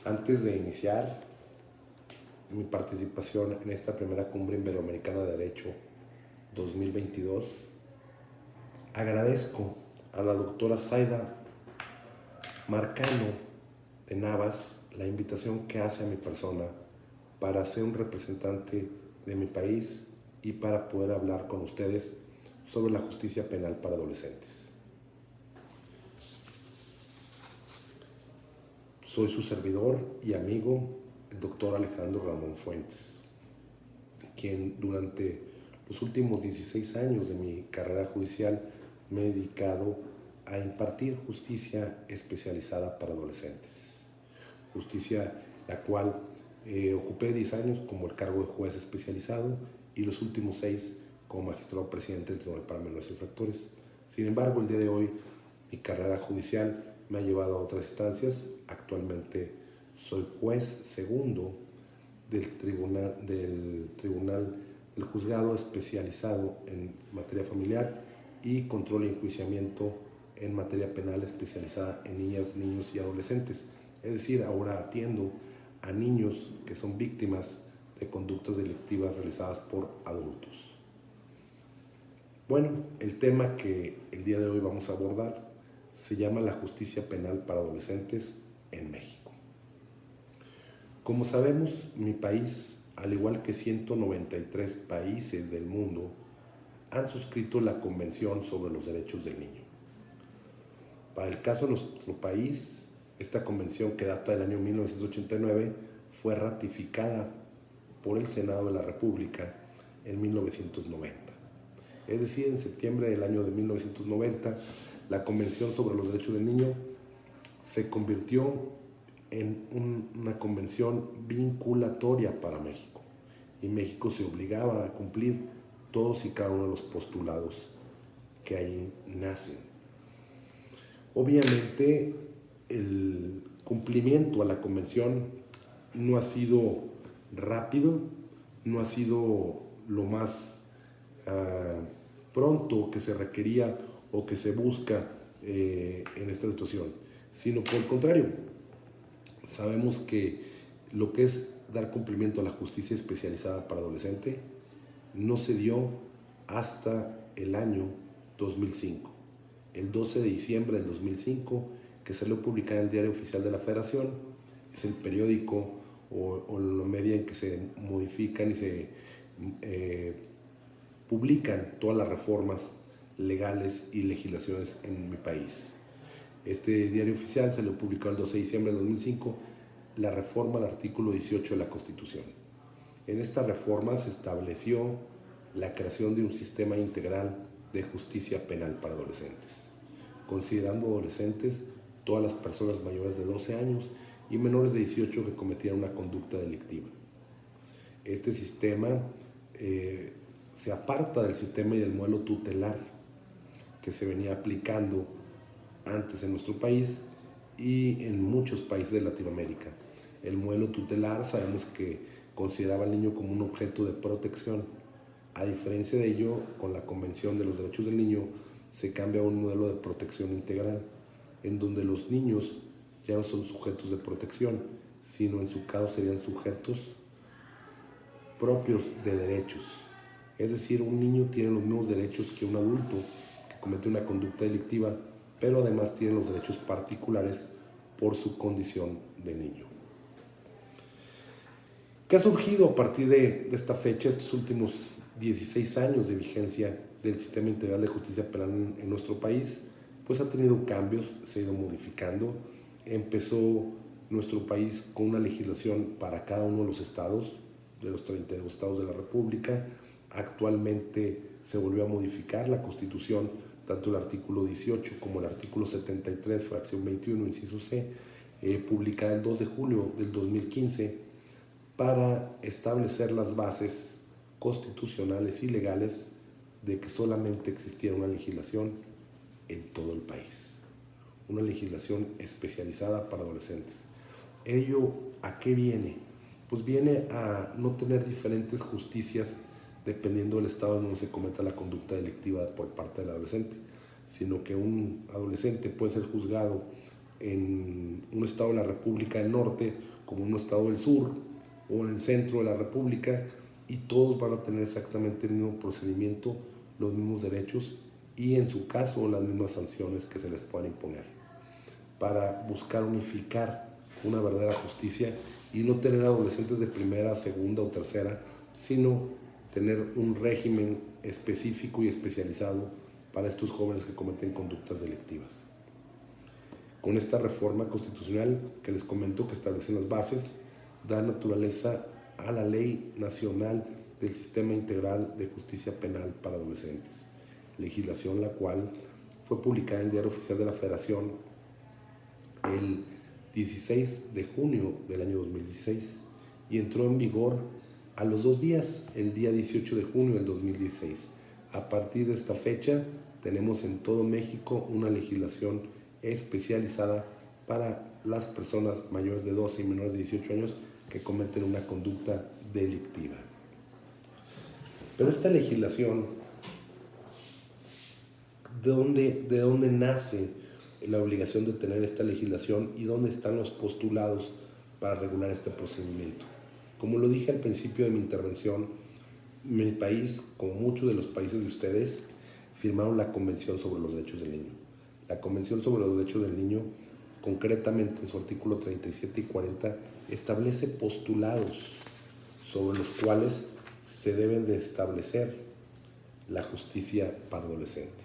Antes de iniciar mi participación en esta primera Cumbre Iberoamericana de Derecho 2022, agradezco a la doctora Zaida Marcano de Navas la invitación que hace a mi persona para ser un representante de mi país y para poder hablar con ustedes sobre la justicia penal para adolescentes. Soy su servidor y amigo, el doctor Alejandro Ramón Fuentes, quien durante los últimos 16 años de mi carrera judicial me he dedicado a impartir justicia especializada para adolescentes. Justicia la cual ocupé 10 años como el cargo de juez especializado y los últimos 6 como magistrado presidente del Tribunal para Menores Infractores. Sin embargo, el día de hoy mi carrera judicial me ha llevado a otras instancias. Actualmente soy juez segundo del juzgado especializado en materia familiar y control y enjuiciamiento en materia penal especializada en niñas, niños y adolescentes. Es decir, ahora atiendo a niños que son víctimas de conductas delictivas realizadas por adultos. Bueno, el tema que el día de hoy vamos a abordar se llama la justicia penal para adolescentes en México. Como sabemos, mi país, al igual que 193 países del mundo, han suscrito la Convención sobre los Derechos del Niño. Para el caso de nuestro país, esta convención, que data del año 1989, fue ratificada por el Senado de la República en 1990. Es decir, en septiembre del año de 1990, la Convención sobre los Derechos del Niño se convirtió en una convención vinculatoria para México, y México se obligaba a cumplir todos y cada uno de los postulados que ahí nacen. Obviamente, el cumplimiento a la convención no ha sido rápido, no ha sido lo más pronto que se requería o que se busca en esta situación, sino por el contrario. Sabemos que lo que es dar cumplimiento a la justicia especializada para adolescente no se dio hasta el año 2005. El 12 de diciembre del 2005, que salió publicada en el Diario Oficial de la Federación, es el periódico o la media en que se modifican y se publican todas las reformas legales y legislaciones en mi país. Este Diario Oficial se lo publicó el 12 de diciembre de 2005, la reforma al artículo 18 de la Constitución. En esta reforma se estableció la creación de un sistema integral de justicia penal para adolescentes, considerando adolescentes todas las personas mayores de 12 años y menores de 18 que cometieran una conducta delictiva. Este sistema se aparta del sistema y del modelo tutelar que se venía aplicando antes en nuestro país y en muchos países de Latinoamérica. El modelo tutelar sabemos que consideraba al niño como un objeto de protección. A diferencia de ello, con la Convención de los Derechos del Niño se cambia a un modelo de protección integral, en donde los niños ya no son sujetos de protección, sino en su caso serían sujetos propios de derechos. Es decir, un niño tiene los mismos derechos que un adulto que comete una conducta delictiva, pero además tiene los derechos particulares por su condición de niño. ¿Qué ha surgido a partir de esta fecha, estos últimos 16 años de vigencia del Sistema Integral de Justicia Penal en nuestro país? Pues ha tenido cambios, se ha ido modificando. Empezó nuestro país con una legislación para cada uno de los estados, de los 32 estados de la República. Actualmente se volvió a modificar la Constitución, tanto el artículo 18 como el artículo 73, fracción 21, inciso C, publicada el 2 de julio del 2015, para establecer las bases constitucionales y legales de que solamente existiera una legislación en todo el país, una legislación especializada para adolescentes. ¿Ello a qué viene? Pues viene a no tener diferentes justicias dependiendo del estado en donde se cometa la conducta delictiva por parte del adolescente, sino que un adolescente puede ser juzgado en un estado de la República del Norte como en un estado del sur o en el centro de la República, y todos van a tener exactamente el mismo procedimiento, los mismos derechos y en su caso las mismas sanciones que se les puedan imponer, para buscar unificar una verdadera justicia y no tener adolescentes de primera, segunda o tercera, sino tener un régimen específico y especializado para estos jóvenes que cometen conductas delictivas. Con esta reforma constitucional que les comento, que establece las bases, da naturaleza a la Ley Nacional del Sistema Integral de Justicia Penal para Adolescentes, legislación la cual fue publicada en el Diario Oficial de la Federación el 16 de junio del año 2016 y entró en vigor a los 2 días, el día 18 de junio del 2016. A partir de esta fecha tenemos en todo México una legislación especializada para las personas mayores de 12 y menores de 18 años que cometen una conducta delictiva. Pero esta legislación, ¿de dónde nace la obligación de tener esta legislación y dónde están los postulados para regular este procedimiento? Como lo dije al principio de mi intervención, mi país, como muchos de los países de ustedes, firmaron la Convención sobre los Derechos del Niño. La Convención sobre los Derechos del Niño, concretamente en su artículo 37 y 40, establece postulados sobre los cuales se deben de establecer la justicia para adolescente.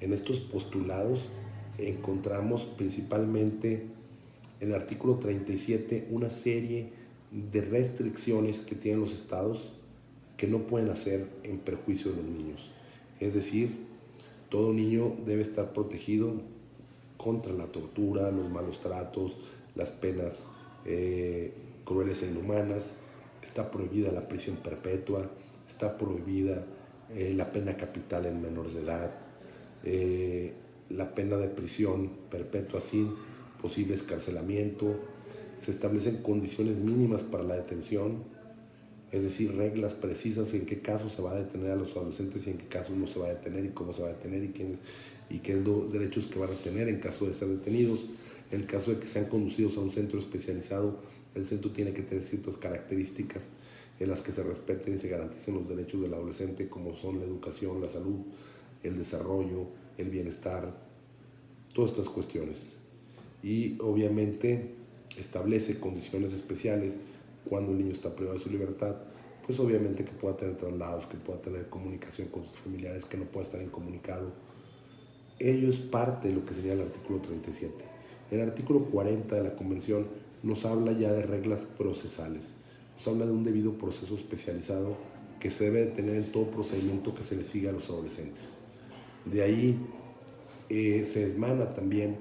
En estos postulados encontramos principalmente en el artículo 37 una serie de restricciones que tienen los estados que no pueden hacer en perjuicio de los niños. Es decir, todo niño debe estar protegido contra la tortura, los malos tratos, las penas crueles e inhumanas. Está prohibida la prisión perpetua, está prohibida la pena capital en menores de edad, la pena de prisión perpetua sin posible escarcelamiento. Se establecen condiciones mínimas para la detención, es decir, reglas precisas en qué casos se va a detener a los adolescentes y en qué casos no se va a detener y cómo se va a detener y qué derechos que van a tener en caso de ser detenidos. En el caso de que sean conducidos a un centro especializado, el centro tiene que tener ciertas características en las que se respeten y se garanticen los derechos del adolescente, como son la educación, la salud, el desarrollo, el bienestar, todas estas cuestiones. Y obviamente establece condiciones especiales cuando el niño está privado de su libertad, pues obviamente que pueda tener traslados, que pueda tener comunicación con sus familiares, que no pueda estar incomunicado. Ello es parte de lo que sería el artículo 37. El artículo 40 de la Convención nos habla ya de reglas procesales, nos habla de un debido proceso especializado que se debe de tener en todo procedimiento que se le siga a los adolescentes. De ahí se emana también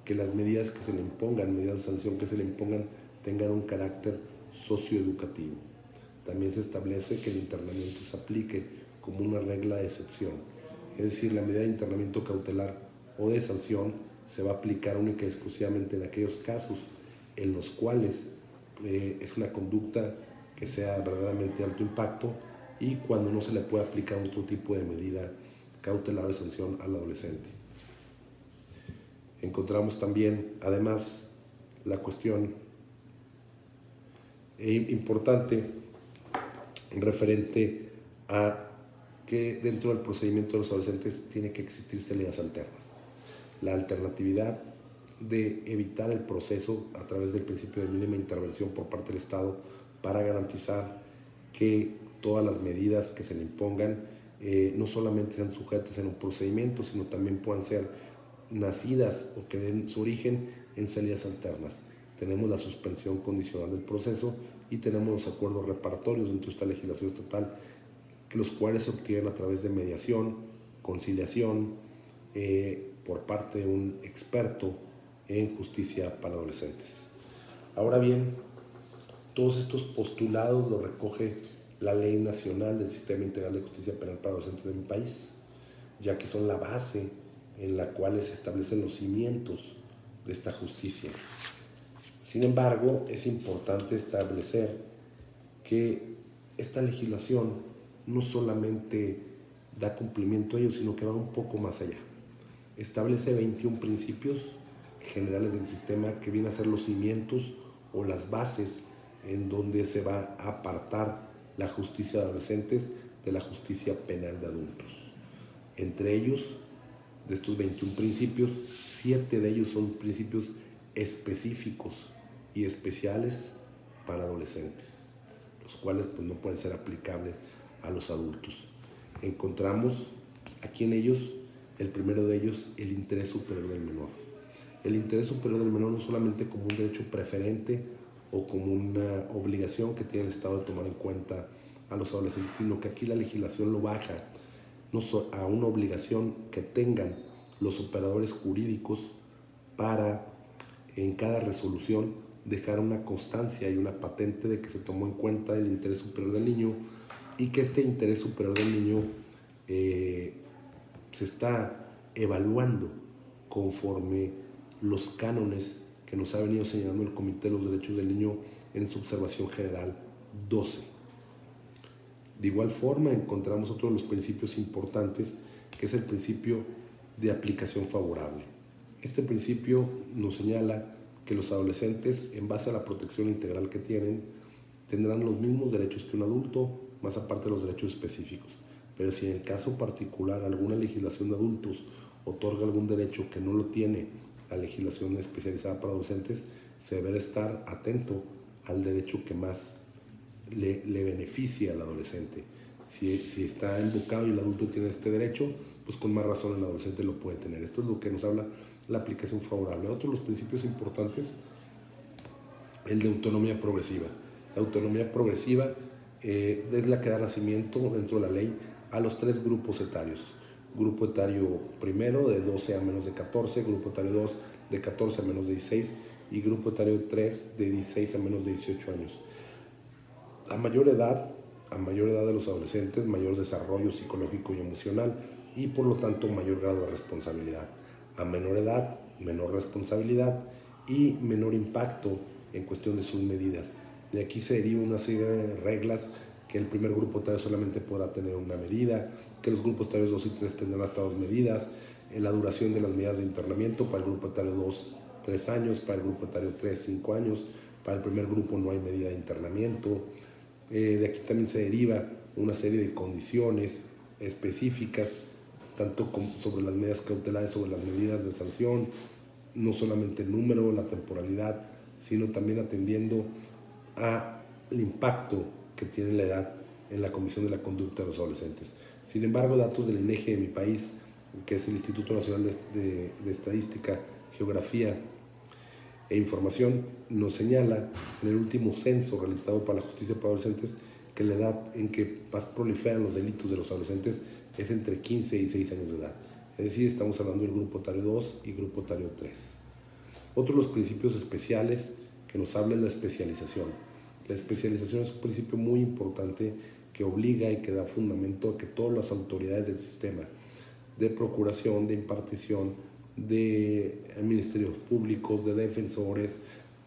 que las medidas que se le impongan, medidas de sanción que se le impongan, tengan un carácter socioeducativo. También se establece que el internamiento se aplique como una regla de excepción, es decir, la medida de internamiento cautelar o de sanción se va a aplicar única y exclusivamente en aquellos casos en los cuales es una conducta que sea verdaderamente de alto impacto y cuando no se le puede aplicar otro tipo de medida cautelar de sanción al adolescente. Encontramos también, además, la cuestión importante referente a que dentro del procedimiento de los adolescentes tiene que existir salidas alternas. La alternatividad de evitar el proceso a través del principio de mínima intervención por parte del Estado para garantizar que todas las medidas que se le impongan no solamente sean sujetas en un procedimiento, sino también puedan ser nacidas o que den su origen en salidas alternas. Tenemos la suspensión condicional del proceso y tenemos los acuerdos reparatorios dentro de esta legislación estatal, los cuales se obtienen a través de mediación, conciliación, por parte de un experto en justicia para adolescentes. Ahora bien, todos estos postulados los recoge la Ley Nacional del Sistema Integral de Justicia Penal para Adolescentes de mi país, ya que son la base en la cual se establecen los cimientos de esta justicia. Sin embargo, es importante establecer que esta legislación no solamente da cumplimiento a ello, sino que va un poco más allá. Establece 21 principios generales del sistema, que vienen a ser los cimientos o las bases en donde se va a apartar la justicia de adolescentes de la justicia penal de adultos. Entre ellos, de estos 21 principios, 7 de ellos son principios específicos y especiales para adolescentes, los cuales pues, no pueden ser aplicables a los adultos. Encontramos aquí en ellos, el primero de ellos, el interés superior del menor. El interés superior del menor no solamente como un derecho preferente o como una obligación que tiene el Estado de tomar en cuenta a los adolescentes, sino que aquí la legislación lo baja a una obligación que tengan los operadores jurídicos para en cada resolución dejar una constancia y una patente de que se tomó en cuenta el interés superior del niño y que este interés superior del niño se está evaluando conforme los cánones que nos ha venido señalando el Comité de los Derechos del Niño en su observación general 12. De igual forma encontramos otro de los principios importantes, que es el principio de aplicación favorable. Este principio nos señala que los adolescentes, en base a la protección integral que tienen, tendrán los mismos derechos que un adulto, más aparte de los derechos específicos. Pero si en el caso particular alguna legislación de adultos otorga algún derecho que no lo tiene la legislación especializada para adolescentes, se deberá estar atento al derecho que más le beneficia al adolescente. Si está invocado y el adulto tiene este derecho, pues con más razón el adolescente lo puede tener. Esto es lo que nos habla la aplicación favorable. Otro de los principios importantes, el de autonomía progresiva. La autonomía progresiva es la que da nacimiento dentro de la ley a los 3 grupos etarios. Grupo etario primero de 12 a menos de 14, grupo etario 2 de 14 a menos de 16 y grupo etario 3 de 16 a menos de 18 años. A mayor edad de los adolescentes, mayor desarrollo psicológico y emocional y por lo tanto mayor grado de responsabilidad. A menor edad, menor responsabilidad y menor impacto en cuestión de sus medidas. De aquí se deriva una serie de reglas, que el primer grupo etario solamente podrá tener una medida, que los grupos etarios 2 y 3 tendrán hasta 2 medidas, la duración de las medidas de internamiento para el grupo etario 2, 3 años, para el grupo etario 3, 5 años, para el primer grupo no hay medida de internamiento. De aquí también se deriva una serie de condiciones específicas, tanto sobre las medidas cautelares, sobre las medidas de sanción, no solamente el número, la temporalidad, sino también atendiendo al impacto que tiene la edad en la comisión de la conducta de los adolescentes. Sin embargo, datos del INEGI de mi país, que es el Instituto Nacional de Estadística, Geografía e Información, nos señala en el último censo realizado para la justicia para adolescentes que la edad en que más proliferan los delitos de los adolescentes es entre 15 y 6 años de edad. Es decir, estamos hablando del grupo etario 2 y grupo etario 3. Otro de los principios especiales que nos habla es la especialización. La especialización es un principio muy importante que obliga y que da fundamento a que todas las autoridades del sistema de procuración, de impartición, de ministerios públicos, de defensores,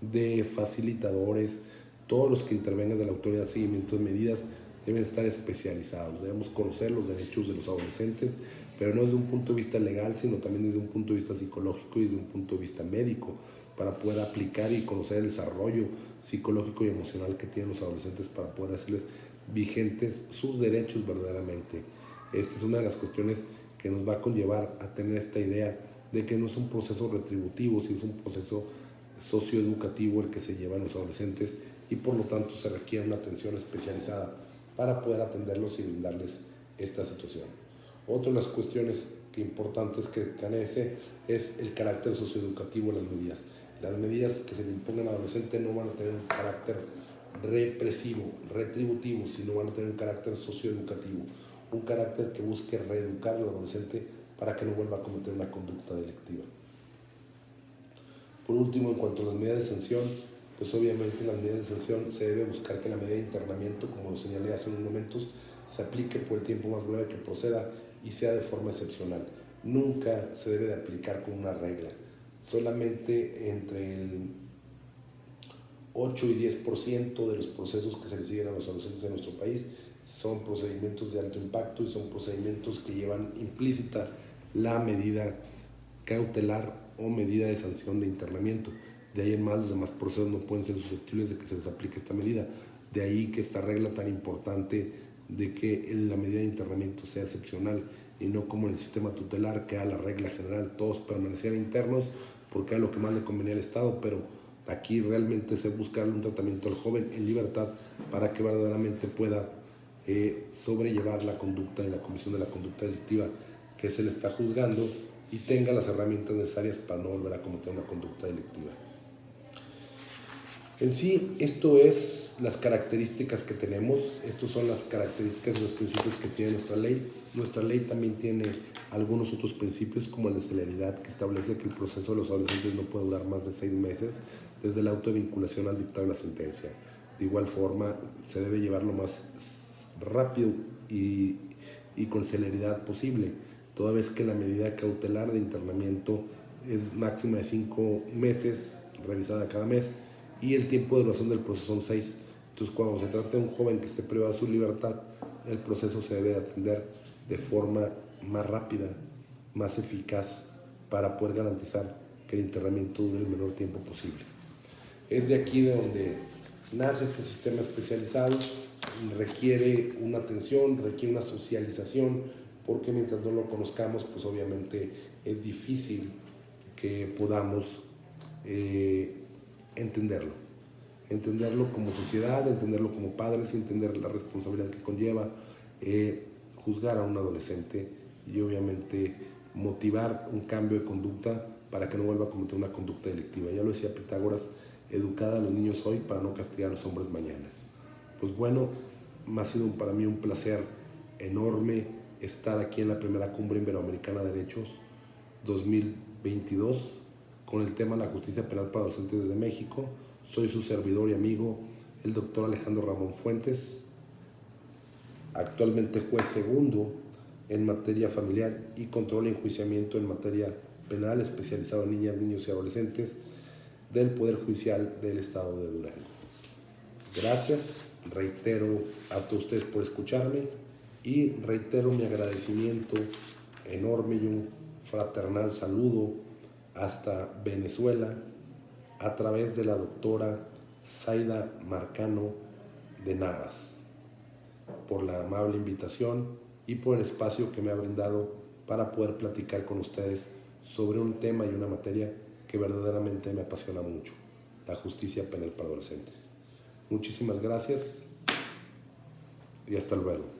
de facilitadores, todos los que intervengan de la autoridad de seguimiento de medidas deben estar especializados. Debemos conocer los derechos de los adolescentes, pero no desde un punto de vista legal, sino también desde un punto de vista psicológico y desde un punto de vista médico, para poder aplicar y conocer el desarrollo psicológico y emocional que tienen los adolescentes para poder hacerles vigentes sus derechos verdaderamente. Esta es una de las cuestiones que nos va a conllevar a tener esta idea de que no es un proceso retributivo, sino es un proceso socioeducativo el que se lleva a los adolescentes y por lo tanto se requiere una atención especializada para poder atenderlos y brindarles esta situación. Otra de las cuestiones importantes que carece es el carácter socioeducativo de las medidas. Las medidas que se le impongan al adolescente no van a tener un carácter represivo, retributivo, sino van a tener un carácter socioeducativo, un carácter que busque reeducar al adolescente para que no vuelva a cometer una conducta delictiva. Por último, en cuanto a las medidas de sanción, pues obviamente en las medidas de sanción se debe buscar que la medida de internamiento, como lo señalé hace unos momentos, se aplique por el tiempo más breve que proceda y sea de forma excepcional. Nunca se debe de aplicar como una regla. Solamente entre el 8 y 10% de los procesos que se le siguen a los adolescentes de nuestro país son procedimientos de alto impacto y son procedimientos que llevan implícita la medida cautelar o medida de sanción de internamiento. De ahí en más, los demás procesos no pueden ser susceptibles de que se les aplique esta medida. De ahí que esta regla tan importante de que la medida de internamiento sea excepcional y no como en el sistema tutelar, que era la regla general, todos permanecían internos porque era lo que más le convenía al Estado, pero aquí realmente se busca un tratamiento al joven en libertad para que verdaderamente pueda sobrellevar la conducta y la comisión de la conducta delictiva que se le está juzgando y tenga las herramientas necesarias para no volver a cometer una conducta delictiva. En sí, esto es las características que tenemos, estos son las características de los principios que tiene nuestra ley. Nuestra ley también tiene algunos otros principios, como el de celeridad, que establece que el proceso de los adolescentes no puede durar más de 6 meses desde la auto de vinculación al dictar la sentencia. De igual forma, se debe llevar lo más rápido y con celeridad posible, toda vez que la medida cautelar de internamiento es máxima de 5 meses, revisada cada mes, y el tiempo de duración del proceso son 6. Entonces, cuando se trata de un joven que esté privado de su libertad, el proceso se debe atender de forma más rápida, más eficaz, para poder garantizar que el internamiento dure el menor tiempo posible. Es de aquí de donde nace este sistema especializado, requiere una atención, requiere una socialización, porque mientras no lo conozcamos, pues obviamente es difícil que podamos entenderlo como sociedad, entenderlo como padres, entender la responsabilidad que conlleva juzgar a un adolescente y obviamente motivar un cambio de conducta para que no vuelva a cometer una conducta delictiva. Ya lo decía Pitágoras, educad a los niños hoy para no castigar a los hombres mañana. Pues bueno, ha sido para mí un placer enorme estar aquí en la primera Cumbre Iberoamericana de Derechos 2022 con el tema La Justicia Penal para Adolescentes de México. Soy su servidor y amigo, el doctor Alejandro Ramón Fuentes, actualmente juez segundo en materia familiar y control y enjuiciamiento en materia penal, especializado en niñas, niños y adolescentes del Poder Judicial del Estado de Durango. Gracias, reitero a todos ustedes por escucharme y reitero mi agradecimiento enorme y un fraternal saludo hasta Venezuela a través de la doctora Zaida Marcano de Navas, por la amable invitación y por el espacio que me ha brindado para poder platicar con ustedes sobre un tema y una materia que verdaderamente me apasiona mucho, la justicia penal para adolescentes. Muchísimas gracias y hasta luego.